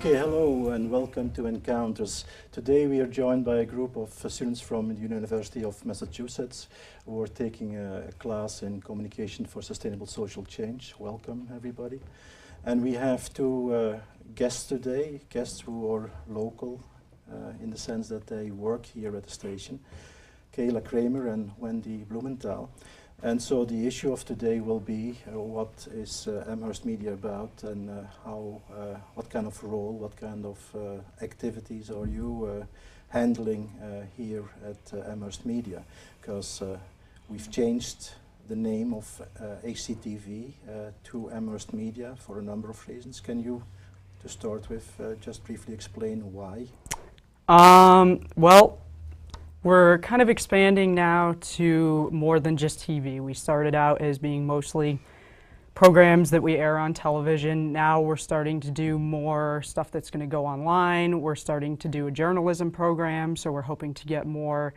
Okay, hello and welcome to Encounters. Today we are joined by a group of students from the University of Massachusetts who are taking a class in Communication for Sustainable Social Change. Welcome, everybody. And we have two guests today, guests who are local in the sense that they work here at the station, Kayla Creamer and Wendy Bloomenthal. And so the issue of today will be what is Amherst Media about, and what kind of role, what kind of activities are you handling here at Amherst Media? Because we've changed the name of ACTV to Amherst Media for a number of reasons. Can you, to start with, just briefly explain why? Well, we're kind of expanding now to more than just TV. We started out as being mostly programs that we air on television. Now we're starting to do more stuff that's going to go online. We're starting to do a journalism program, so we're hoping to get more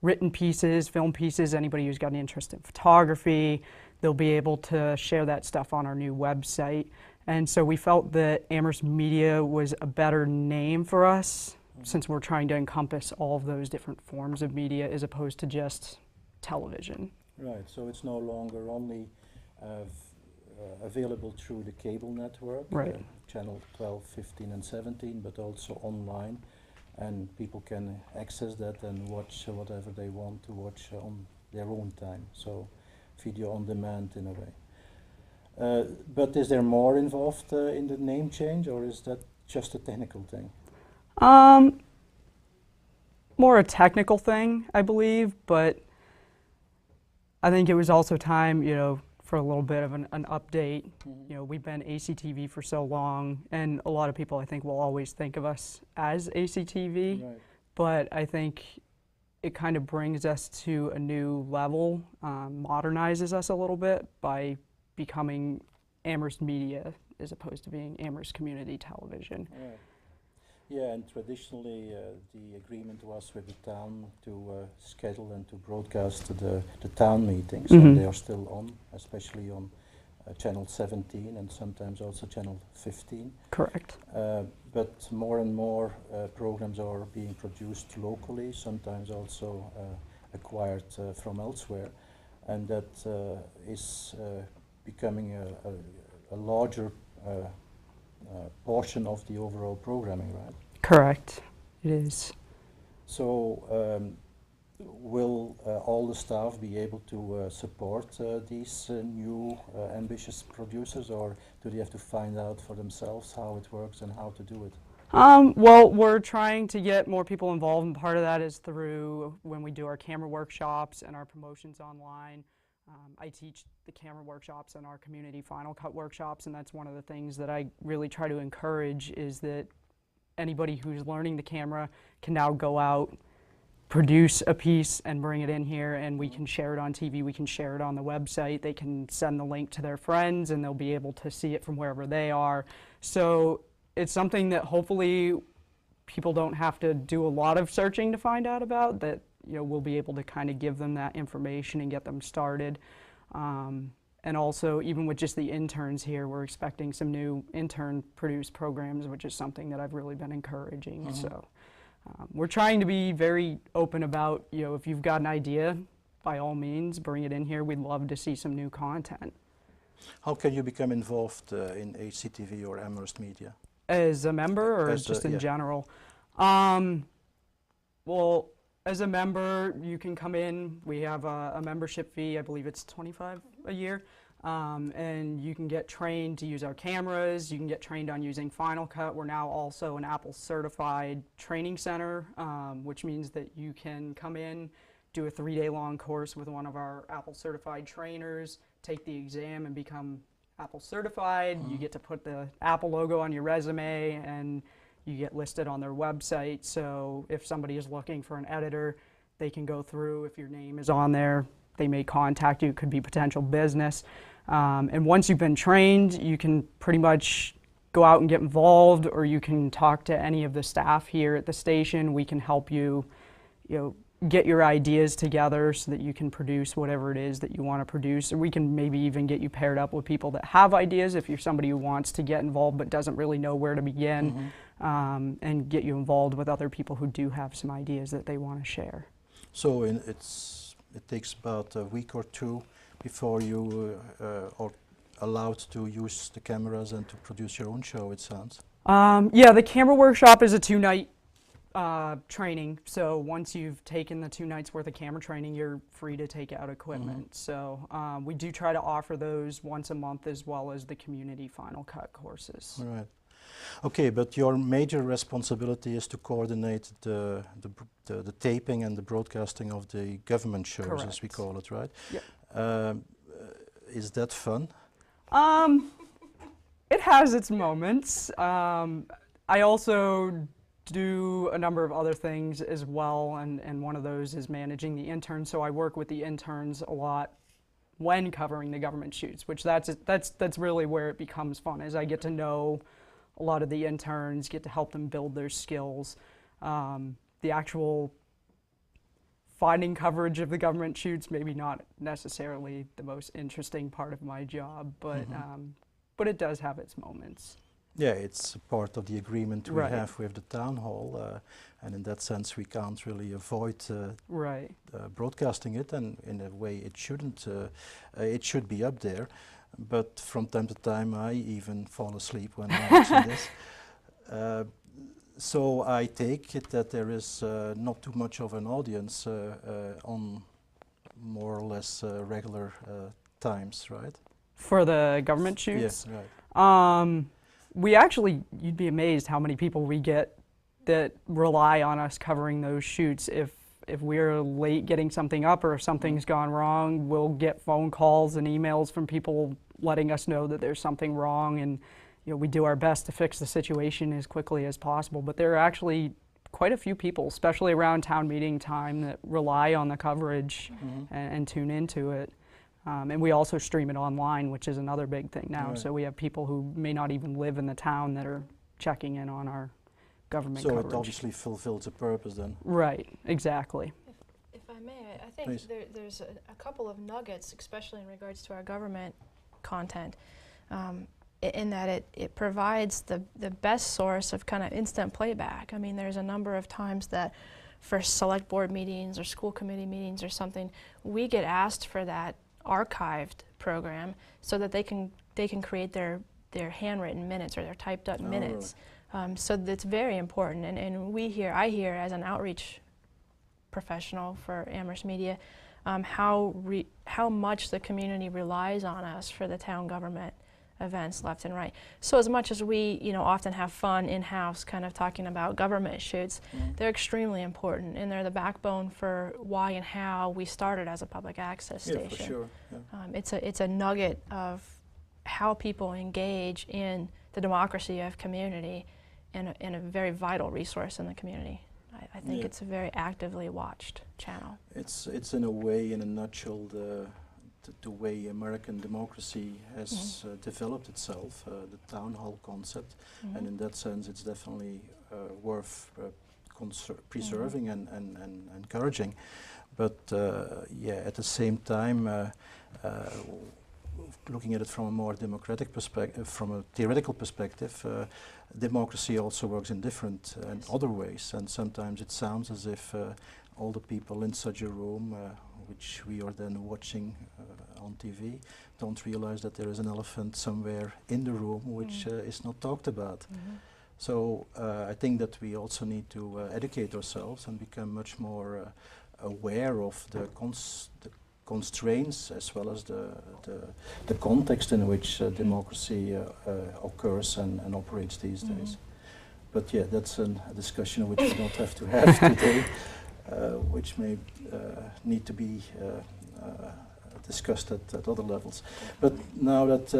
written pieces, film pieces. Anybody who's got an interest in photography, they'll be able to share that stuff on our new website. And so we felt that Amherst Media was a better name for us, since we're trying to encompass all of those different forms of media as opposed to just television. Right, so it's no longer only available through the cable network, right. Channel 12, 15 and 17, but also online, and people can access that and watch whatever they want to watch on their own time, so video on demand in a way. But is there more involved in the name change, or is that just a technical thing? More a technical thing, I believe, but I think it was also time, for a little bit of an update. Mm-hmm. We've been ACTV for so long, and a lot of people, I think, will always think of us as ACTV, right. But I think it kind of brings us to a new level, modernizes us a little bit by becoming Amherst Media as opposed to being Amherst Community Television. Right. Yeah, and traditionally the agreement was with the town to schedule and to broadcast the town meetings, mm-hmm. and they are still on, especially on Channel 17 and sometimes also Channel 15. Correct. But more and more programs are being produced locally, sometimes also acquired from elsewhere, and that is becoming a larger portion of the overall programming, right? Correct, it is. So will all the staff be able to support these new ambitious producers, or do they have to find out for themselves how it works and how to do it? Well, we're trying to get more people involved, and part of that is through when we do our camera workshops and our promotions online. I teach the camera workshops and our community Final Cut workshops, and that's one of the things that I really try to encourage, is that anybody who's learning the camera can now go out, produce a piece and bring it in here, and we can share it on TV, we can share it on the website, they can send the link to their friends and they'll be able to see it from wherever they are. So it's something that hopefully people don't have to do a lot of searching to find out about, that we'll be able to kind of give them that information and get them started. And also, even with just the interns here, we're expecting some new intern-produced programs, which is something that I've really been encouraging. Mm-hmm. So we're trying to be very open about, if you've got an idea, by all means, bring it in here. We'd love to see some new content. How can you become involved in ACTV or Amherst Media? As a member, or just in general? Well, as a member, you can come in. We have a membership fee. I believe it's $25 a year. And you can get trained to use our cameras. You can get trained on using Final Cut. We're now also an Apple certified training center, which means that you can come in, do a 3-day long course with one of our Apple certified trainers, take the exam and become Apple certified. Mm-hmm. You get to put the Apple logo on your resume, and you get listed on their website. So if somebody is looking for an editor, they can go through. If your name is on there, they may contact you. It could be potential business. And once you've been trained, you can pretty much go out and get involved, or you can talk to any of the staff here at the station. We can help you, get your ideas together so that you can produce whatever it is that you want to produce. Or we can maybe even get you paired up with people that have ideas if you're somebody who wants to get involved but doesn't really know where to begin, and get you involved with other people who do have some ideas that they want to share. So it takes about a week or two before you are allowed to use the cameras and to produce your own show, it sounds. Yeah, the camera workshop is a 2-night training, so once you've taken the 2 nights worth of camera training, you're free to take out equipment. So we do try to offer those once a month, as well as the community Final Cut courses. Right. Okay, but your major responsibility is to coordinate the taping and the broadcasting of the government shows, Correct. as we call it, right? Yep. Is that fun? It has its moments. I also do a number of other things as well, and one of those is managing the interns. So I work with the interns a lot when covering the government shoots, which that's really where it becomes fun, is I get to know a lot of the interns, get to help them build their skills. The actual finding coverage of the government shoots, maybe not necessarily the most interesting part of my job, but it does have its moments. Yeah, it's part of the agreement we Right. have with the town hall, and in that sense we can't really avoid Right. broadcasting it, and in a way it shouldn't. It should be up there, but from time to time I even fall asleep when I'm watching this. So I take it that there is not too much of an audience on more or less regular times, right? For the government shoots? Yes, right. We actually, you'd be amazed how many people we get that rely on us covering those shoots. If we're late getting something up, or if something's gone wrong, we'll get phone calls and emails from people letting us know that there's something wrong, and we do our best to fix the situation as quickly as possible. But there are actually quite a few people, especially around town meeting time, that rely on the coverage and tune into it. And we also stream it online, which is another big thing now. Right. So we have people who may not even live in the town that are checking in on our government coverage. So it obviously fulfills a purpose then. Right, exactly. If I may, I think Please. there's a couple of nuggets, especially in regards to our government content, in that it provides the best source of kind of instant playback. I mean, there's a number of times that for select board meetings or school committee meetings or something, we get asked for that archived program so that they can create their handwritten minutes or their typed up minutes. So that's very important, and I hear as an outreach professional for Amherst Media how much the community relies on us for the town government events left and right. So as much as we often have fun in-house kind of talking about government shoots, they're extremely important, and they're the backbone for why and how we started as a public access station. Yeah, for sure. Yeah. It's a nugget of how people engage in the democracy of community, and a very vital resource in the community. I think it's a very actively watched channel. It's in a way, in a nutshell, the way American democracy has developed itself, the town hall concept, and in that sense it's definitely worth preserving and encouraging. But at the same time, looking at it from a more democratic perspective, from a theoretical perspective, democracy also works in different and other ways, and sometimes it sounds as if all the people in such a room, which we are then watching on TV, don't realize that there is an elephant somewhere in the room which is not talked about. So I think that we also need to educate ourselves and become much more aware of the constraints as well as the context in which democracy occurs and operates these days. But yeah, that's a discussion which we don't have to have today, which may need to be discussed at other levels. But now that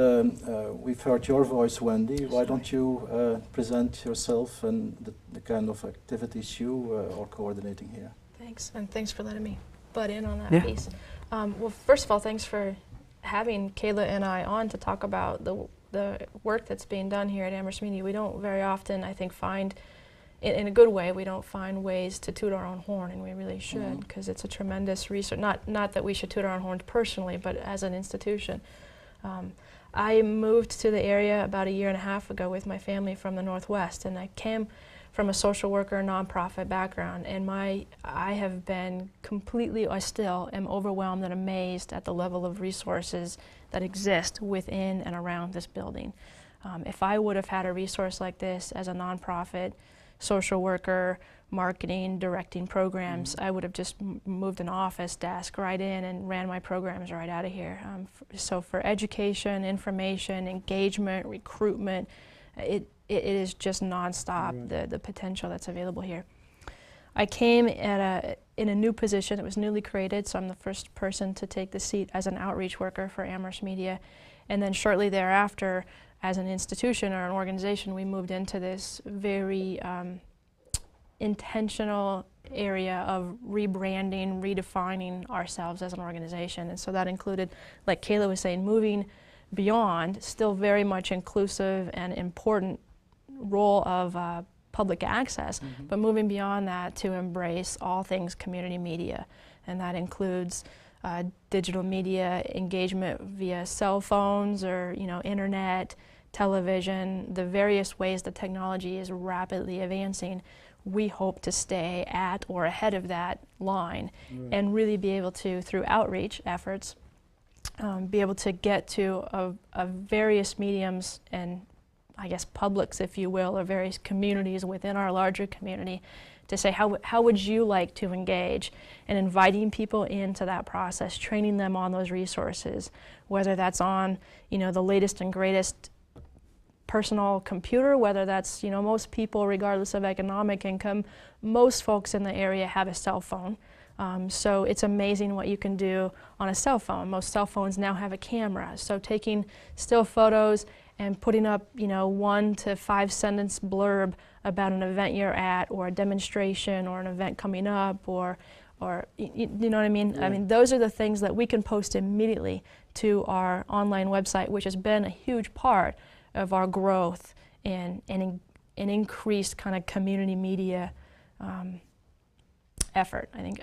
we've heard your voice, Wendy, why don't you present yourself and the kind of activities you are coordinating here? Thanks, and thanks for letting me butt in on that piece. Well, first of all, thanks for having Kayla and I on to talk about the work that's being done here at Amherst Media. We don't very often, I think, find in a good way, we don't find ways to toot our own horn, and we really should, because it's a tremendous resource. Not that we should toot our own horns personally, but as an institution. I moved to the area about 1.5 years ago with my family from the Northwest, and I came from a social worker, nonprofit background, and I have been completely, I still am overwhelmed and amazed at the level of resources that exist within and around this building. If I would have had a resource like this as a nonprofit, social worker, marketing, directing programs, I would have just moved an office desk right in and ran my programs right out of here. So for education, information, engagement, recruitment, it is just nonstop, the potential that's available here. I came in a new position. It was newly created, so I'm the first person to take the seat as an outreach worker for Amherst Media. And then shortly thereafter, as an institution or an organization, we moved into this very intentional area of rebranding, redefining ourselves as an organization. And so that included, like Kayla was saying, moving beyond, still very much inclusive and important role of public access, but moving beyond that to embrace all things community media. And that includes digital media engagement via cell phones or internet, television, the various ways that technology is rapidly advancing. We hope to stay at or ahead of that line and really be able to, through outreach efforts, be able to get to various mediums and, I guess, publics, if you will, or various communities within our larger community to say, how would you like to engage, and inviting people into that process, training them on those resources, whether that's on the latest and greatest personal computer, whether that's most people, regardless of economic income, most folks in the area have a cell phone. So it's amazing what you can do on a cell phone. Most cell phones now have a camera. So taking still photos and putting up 1 to 5 sentence blurb about an event you're at, or a demonstration, or an event coming up, or you know what I mean? I mean, those are the things that we can post immediately to our online website, which has been a huge part of our growth and an increased kind of community media effort. I think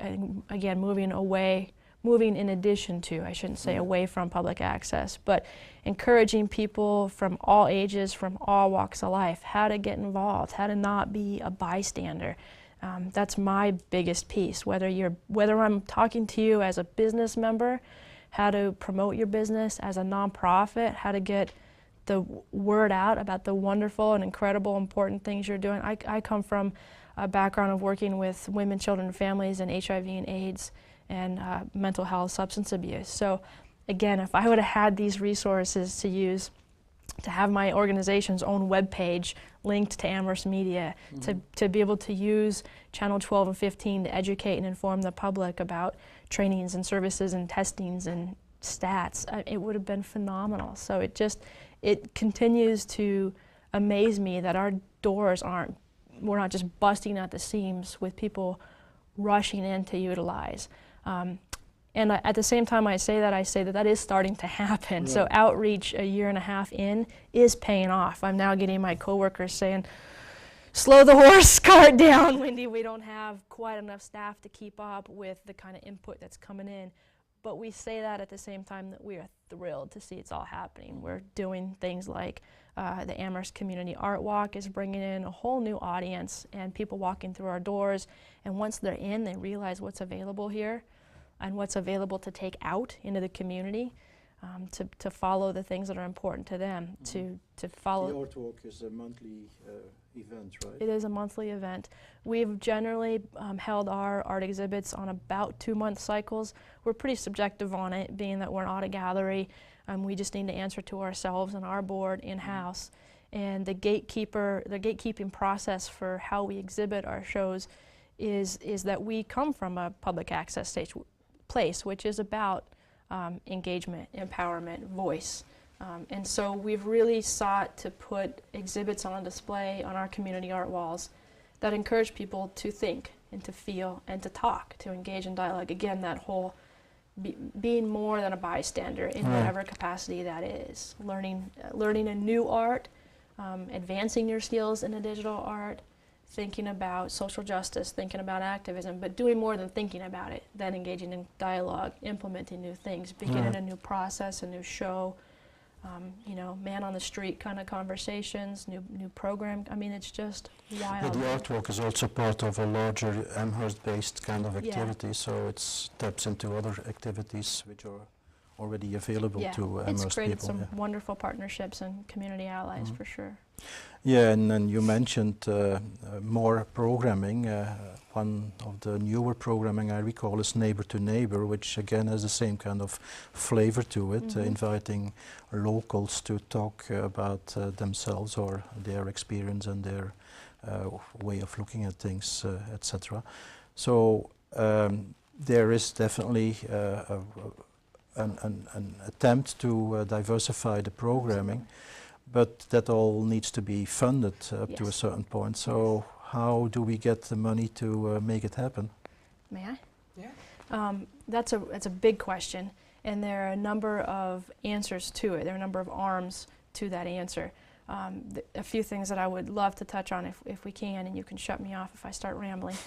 again, moving in addition to, I shouldn't say away from public access, but encouraging people from all ages, from all walks of life, how to get involved, how to not be a bystander. That's my biggest piece. Whether I'm talking to you as a business member, how to promote your business as a nonprofit, how to get the word out about the wonderful and incredible, important things you're doing. I come from a background of working with women, children, and families, and HIV and AIDS, and mental health, substance abuse. So again, if I would have had these resources to use, to have my organization's own webpage linked to Amherst Media, to be able to use Channel 12 and 15 to educate and inform the public about trainings and services and testings and stats, it would have been phenomenal. So it continues to amaze me that our doors we're not just busting at the seams with people rushing in to utilize. And at the same time I say that is starting to happen. So outreach 1.5 years in is paying off. I'm now getting my coworkers saying, slow the horse cart down, Wendy. We don't have quite enough staff to keep up with the kind of input that's coming in. But we say that at the same time that we are thrilled to see it's all happening. We're doing things like the Amherst Community Art Walk is bringing in a whole new audience and people walking through our doors. And once they're in, they realize what's available here and what's available to take out into the community, to follow the things that are important to them, to follow. The Art Walk is a monthly event, right? It is a monthly event. We've generally held our art exhibits on about 2-month cycles. We're pretty subjective on it, being that we're an audit gallery. We just need to answer to ourselves and our board in-house. And the gatekeeping process for how we exhibit our shows is that we come from a public access place, which is about engagement, empowerment, voice. And so we've really sought to put exhibits on display on our community art walls that encourage people to think and to feel and to talk, to engage in dialogue. Again, that whole being more than a bystander in whatever capacity that is. Learning a new art, advancing your skills in a digital art, thinking about social justice, thinking about activism, but doing more than thinking about it, then engaging in dialogue, implementing new things, beginning a new process, a new show, you know, man on the street kind of conversations, new program. I mean, it's just wild. But the artwork is also part of a larger Amherst-based kind of activity, so it taps into other activities which are already available to Amherst it's created people. some wonderful partnerships and community allies for sure. Yeah, and then you mentioned more programming. One of the newer programming I recall is Neighbor to Neighbor, which again has the same kind of flavor to it, inviting locals to talk about themselves or their experience and their way of looking at things, etc. So there is definitely an attempt to diversify the programming. But that all needs to be funded up to a certain point. So how do we get the money to make it happen? May I? Yeah. That's a big question, and there are a number of answers to it. There are a number of arms to that answer. A few things that I would love to touch on if we can, and you can shut me off if I start rambling,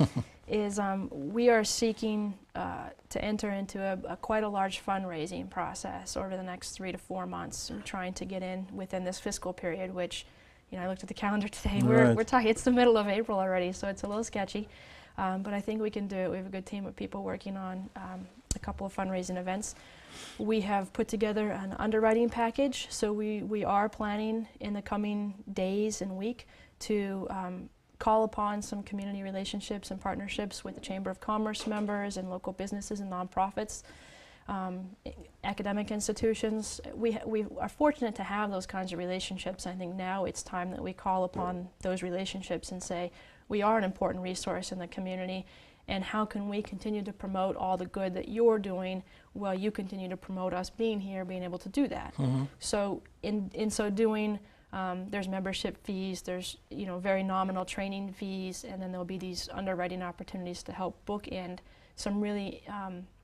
is we are seeking to enter into quite a large fundraising process over the next 3 to 4 months. We're trying to get in within this fiscal period, which, you know, I looked at the calendar today. We're tight. It's the middle of April already, so it's a little sketchy. But I think we can do it. We have a good team of people working on a couple of fundraising events. We have put together an underwriting package, so we are planning in the coming days and week to call upon some community relationships and partnerships with the Chamber of Commerce members and local businesses and nonprofits, academic institutions. We are fortunate to have those kinds of relationships. I think now it's time that we call upon those relationships and say, we are an important resource in the community, and how can we continue to promote all the good that you're doing while you continue to promote us being here, being able to do that. So in so doing, there's membership fees, there's, you know, very nominal training fees, and then there'll be these underwriting opportunities to help bookend some really,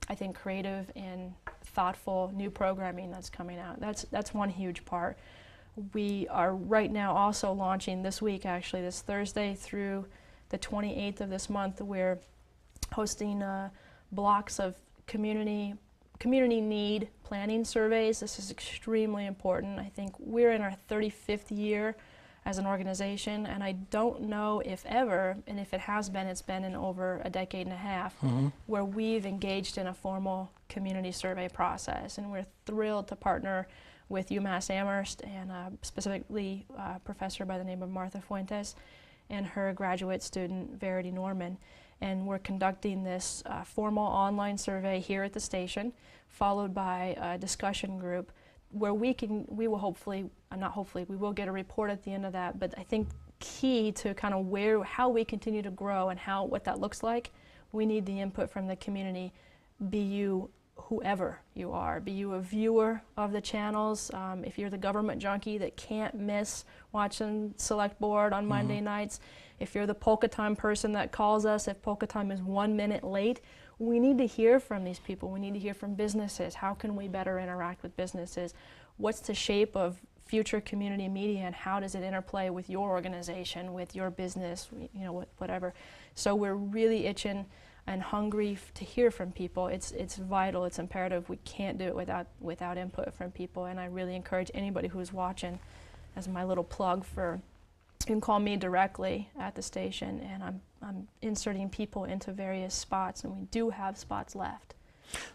I think, creative and thoughtful new programming that's coming out. That's one huge part. We are right now also launching this week, actually, this Thursday through the 28th of this month. We're hosting blocks of community need planning surveys. This is extremely important. I think we're in our 35th year as an organization, and I don't know if ever, and if it has been, it's been in over a decade and a half, where we've engaged in a formal community survey process. And we're thrilled to partner with UMass Amherst, and specifically a professor by the name of Martha Fuentes and her graduate student Verity Norman. And we're conducting this formal online survey here at the station, followed by a discussion group where we will hopefully, we will get a report at the end of that. But I think key to kind of how we continue to grow and what that looks like, we need the input from the community. Be you whoever you are, be you a viewer of the channels, if you're the government junkie that can't miss watching Select Board on Monday nights, if you're the Polka Time person that calls us if Polka Time is 1 minute late, we need to hear from these people. We need to hear from businesses. How can we better interact with businesses? What's the shape of future community media, and how does it interplay with your organization, with your business, you know, whatever. So we're really itching and hungry to hear from people. It's vital, it's imperative. We can't do it without input from people, and I really encourage anybody who's watching, as my little plug for, you can call me directly at the station, and I'm inserting people into various spots, and we do have spots left.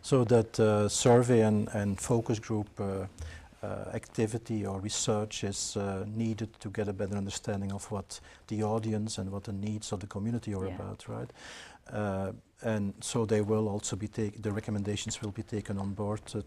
So that survey and focus group activity or research is needed to get a better understanding of what the audience and what the needs of the community are about, right? And so they will also be the recommendations will be taken on board to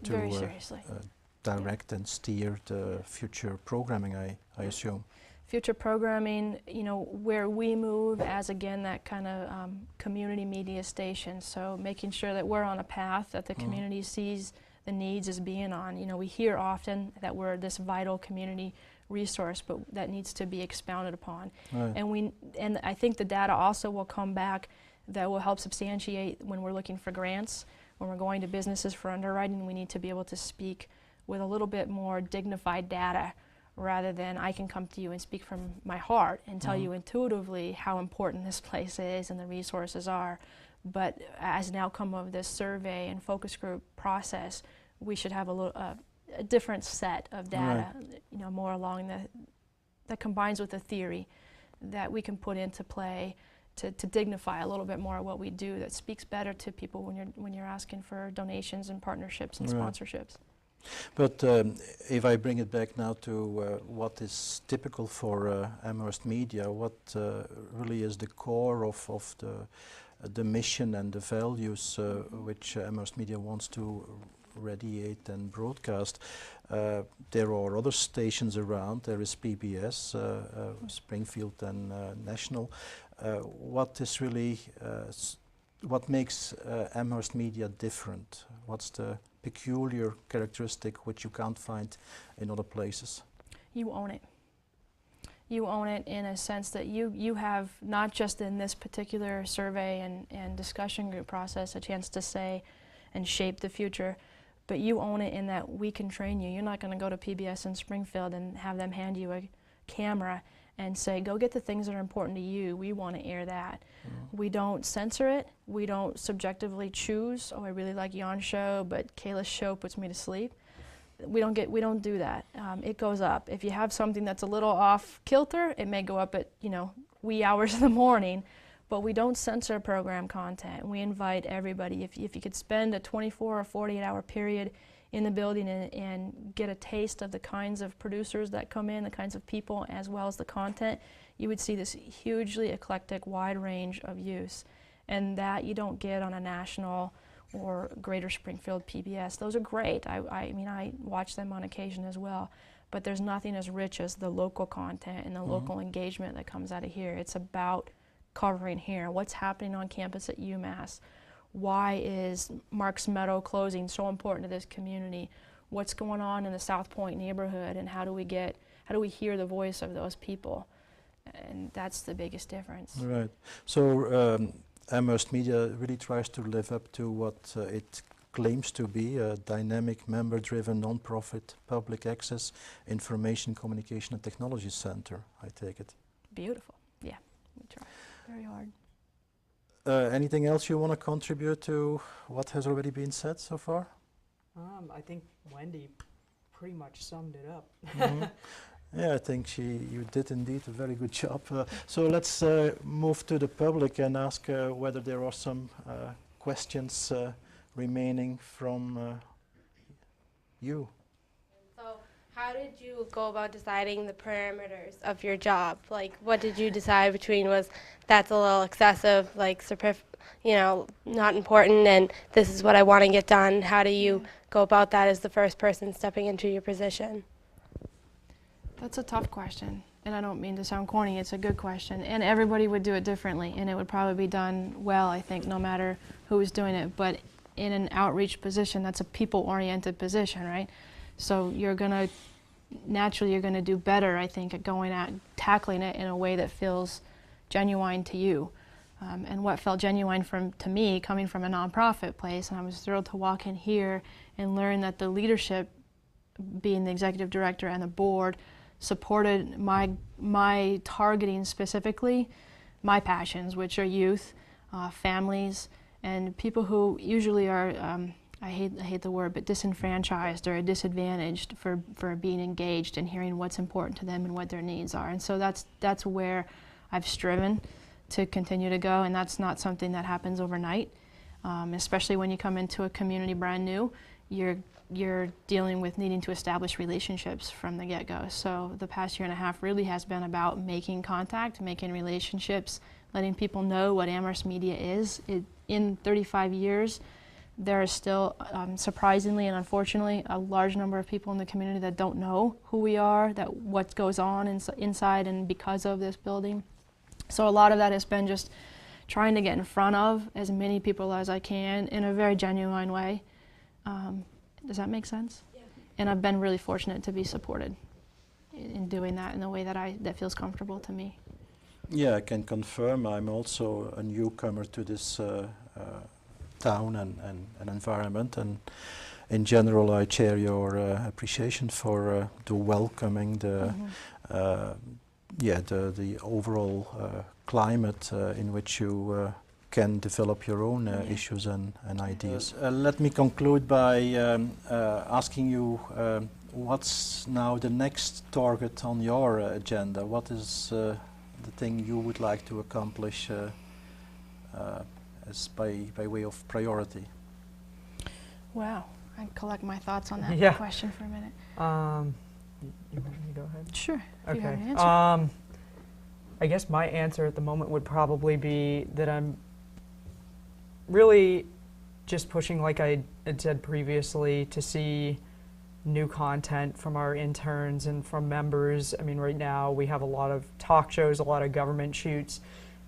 direct and steer the future programming, I assume. Future programming, you know, where we move as, again, that kind of community media station. So making sure that we're on a path that the community sees the needs as being on. You know, we hear often that we're this vital community resource, but that needs to be expounded upon. Right. And I think the data also will come back that will help substantiate when we're looking for grants, when we're going to businesses for underwriting. We need to be able to speak with a little bit more dignified data rather than I can come to you and speak from my heart and tell you intuitively how important this place is and the resources are. But as an outcome of this survey and focus group process, we should have a different set of data, you know, more along that combines with the theory that we can put into play to dignify a little bit more what we do, that speaks better to people when you're asking for donations and partnerships and sponsorships. But if I bring it back now to what is typical for Amherst Media, what really is the core of the mission and the values which Amherst Media wants to radiate and broadcast. There are other stations around. There is PBS, Springfield and National. What is really, what makes Amherst Media different? What's the peculiar characteristic which you can't find in other places? You own it. You own it in a sense that you have, not just in this particular survey and discussion group process, a chance to say and shape the future, but you own it in that we can train you. You're not going to go to PBS in Springfield and have them hand you a camera and say, go get the things that are important to you. We want to air that. We don't censor it. We don't subjectively choose, oh, I really like Jan's show, but Kayla's show puts me to sleep. We don't do that. It goes up. If you have something that's a little off kilter, it may go up at, you know, wee hours in the morning, but we don't censor program content. We invite everybody. If you could spend a 24 or 48-hour period in the building and get a taste of the kinds of producers that come in, the kinds of people, as well as the content, you would see this hugely eclectic, wide range of use. And that you don't get on a national or Greater Springfield PBS. Those are great. I mean, I watch them on occasion as well. But there's nothing as rich as the local content and the local engagement that comes out of here. It's about covering here. What's happening on campus at UMass? Why is Marks Meadow closing so important to this community? What's going on in the South Point neighborhood, and how do we hear the voice of those people? And that's the biggest difference. Right. So Amherst Media really tries to live up to what it claims to be a dynamic, member-driven, non-profit, public access, information, communication and technology center, I take it. Beautiful. Yeah, we try very hard. Anything else you want to contribute to what has already been said so far? I think Wendy pretty much summed it up. Yeah, I think you did indeed a very good job. So let's move to the public and ask whether there are some questions remaining from you. So how did you go about deciding the parameters of your job? Like, what did you decide between was that's a little excessive, like, you know, not important, and this is what I want to get done? How do you go about that as the first person stepping into your position? That's a tough question, and I don't mean to sound corny. It's a good question, and everybody would do it differently, and it would probably be done well, I think, no matter who was doing it. But in an outreach position, that's a people-oriented position, right? So naturally you're gonna do better, I think, at going at tackling it in a way that feels genuine to you. And what felt genuine to me, coming from a nonprofit place, and I was thrilled to walk in here and learn that the leadership, being the executive director and the board, supported my targeting specifically, my passions, which are youth, families, and people who usually are, I hate the word, but disenfranchised or disadvantaged for being engaged and hearing what's important to them and what their needs are. And so that's where I've striven to continue to go, and that's not something that happens overnight, especially when you come into a community brand new. You're dealing with needing to establish relationships from the get-go. So the past year and a half really has been about making contact, making relationships, letting people know what Amherst Media is. In 35 years, there is still, surprisingly and unfortunately, a large number of people in the community that don't know who we are, that what goes on inside and because of this building. So a lot of that has been just trying to get in front of as many people as I can in a very genuine way. Does that make sense? Yeah. And I've been really fortunate to be supported in doing that in a way that feels comfortable to me. Yeah, I can confirm I'm also a newcomer to this town and environment, and in general, I share your appreciation for the welcoming, the the overall climate in which you can develop your own issues and ideas. Let me conclude by asking you what's now the next target on your agenda? What is the thing you would like to accomplish as by way of priority? Wow, I collect my thoughts on that question for a minute. You want me to go ahead? Sure. If you have Okay. an answer. I guess my answer at the moment would probably be that I'm really just pushing, like I had said previously, to see new content from our interns and from members. I mean, right now we have a lot of talk shows, a lot of government shoots,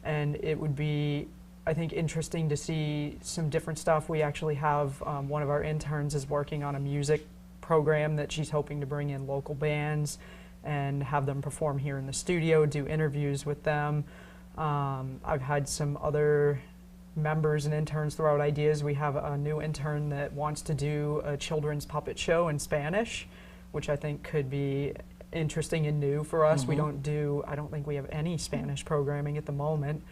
and it would be, I think, interesting to see some different stuff. We actually have one of our interns is working on a music program that she's hoping to bring in local bands and have them perform here in the studio, do interviews with them. I've had some other members and interns throw out ideas. We have a new intern that wants to do a children's puppet show in Spanish, which I think could be interesting and new for us. We don't do, I don't think we have any Spanish programming at the moment.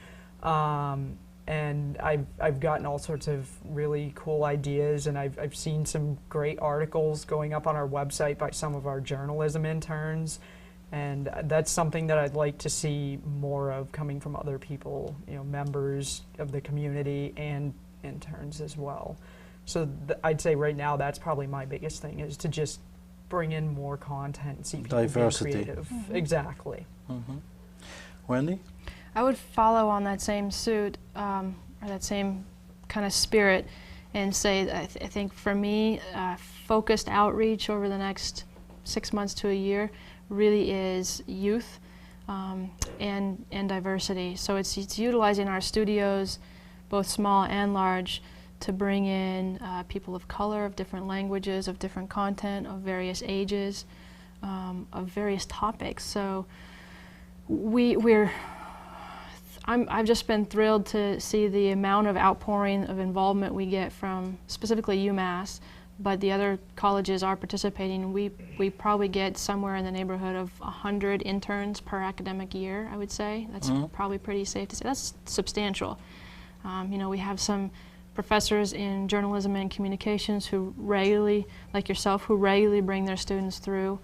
And I've gotten all sorts of really cool ideas, and I've seen some great articles going up on our website by some of our journalism interns, and that's something that I'd like to see more of coming from other people, you know, members of the community and interns as well. So I'd say right now that's probably my biggest thing, is to just bring in more content and see people Diversity. being creative. Exactly. Wendy? I would follow on that same suit, or that same kind of spirit, and say I think for me, focused outreach over the next 6 months to a year really is youth and diversity. So it's utilizing our studios, both small and large, to bring in people of color, of different languages, of different content, of various ages, of various topics. So I've just been thrilled to see the amount of outpouring of involvement we get from specifically UMass, but the other colleges are participating. We probably get somewhere in the neighborhood of 100 interns per academic year, I would say. That's probably pretty safe to say. That's substantial. You know, we have some professors in journalism and communications who regularly, like yourself, who regularly bring their students through.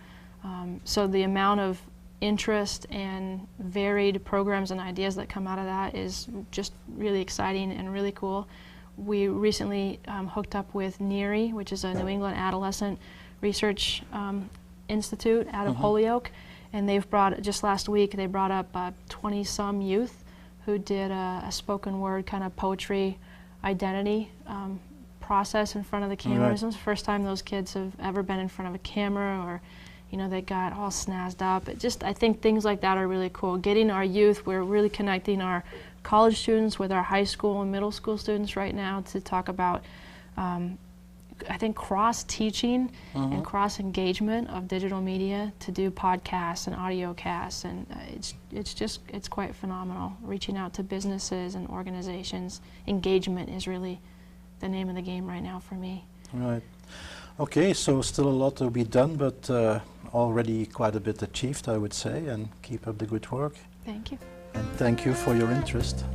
So the amount of interest and varied programs and ideas that come out of that is just really exciting and really cool. We recently hooked up with NERI, which is a New England Adolescent Research Institute out of Holyoke, and they've brought, just last week, they brought up 20-some youth who did a spoken word kind of poetry identity process in front of the cameras. It was the first time those kids have ever been in front of a camera, or you know, they got all snazzed up. I think things like that are really cool. Getting our youth, we're really connecting our college students with our high school and middle school students right now to talk about, I think, cross-teaching and cross-engagement of digital media to do podcasts and audio casts, and it's quite phenomenal. Reaching out to businesses and organizations, engagement is really the name of the game right now for me. Right. Okay, so still a lot to be done, but already quite a bit achieved, I would say, and keep up the good work. Thank you. And thank you for your interest.